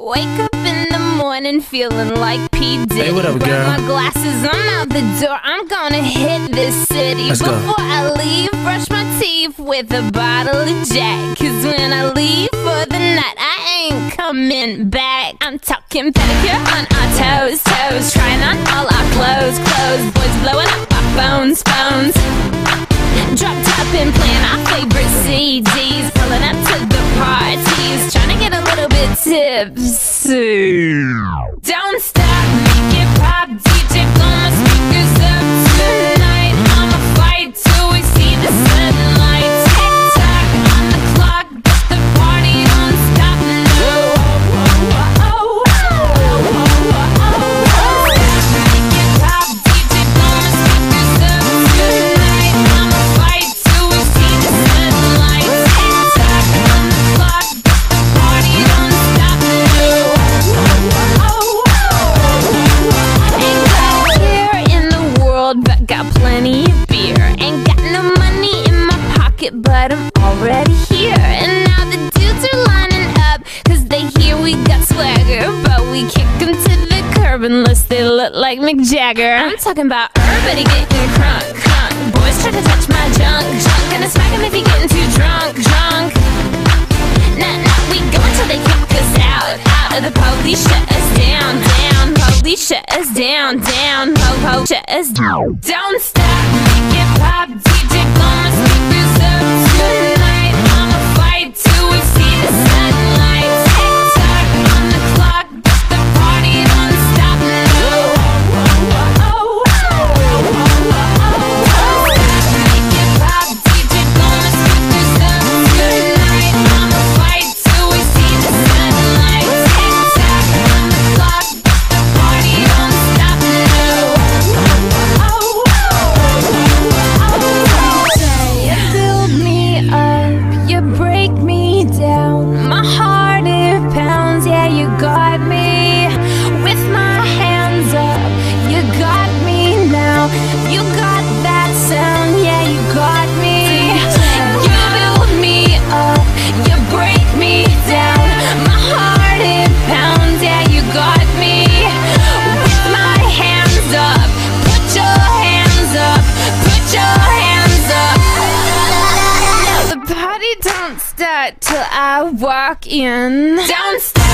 Wake up in the morning feeling like P. Diddy. Hey, what up, girl? Grab my glasses, I'm out the door. I'm gonna hit this city. Let's go. Before I leave, brush my teeth with a bottle of Jack. Cause when I leave for the night, I ain't coming back. I'm talking pedicure on our toes, toes. Trying on all our clothes, clothes. Boys blowing up our phones, phones. Drop top and playing our favorite CDs. Pulling up to the parties, trying to get a little bit tipsy. Don't stop, make it pop, DJ blow my speakers up tonight. I'ma fight till we see the sunlight. Tick tock on the clock, but the party don't stop. No. Make it pop, DJ blow my speakers up tonight. I'ma fight till we see the sunlight. Tick tock on the clock, but the party don't stop. No. Ain't got here in the world, but got plenty of beer. Ain't got no money in my pocket, but I'm already here. And now the dudes are lining up, cause they hear we got swagger. But we kick them to the curb unless they look like Mick Jagger. I'm talking about everybody getting crunk, crunk. Boys try to touch my junk, junk. Gonna smack him if he getting too drunk, drunk. Nah, nah, we go until they kick us out, out of the police, shut us down, down. Police shut us down, down. Po, shut us down. Don't stop, make it pop, DJ blow my speakers up tonight. I'ma fight till we see the sunlight. Tick tock on the clock, but the party don't stop. No. Make it pop, DJ blow my speakers up tonight. I'ma fight till we see the sunlight. Tick tock on the clock, but the party don't stop. No. You build me up, you break me down. My heart it pounds, yeah, you got me. With my hands up, you got me now. You got that sound, yeah, you got me. You build me up, you break me down. My heart it pounds, yeah, you got me. With my hands up, put your hands up, put your hands up. The party don't start till I walk in. Don't stop.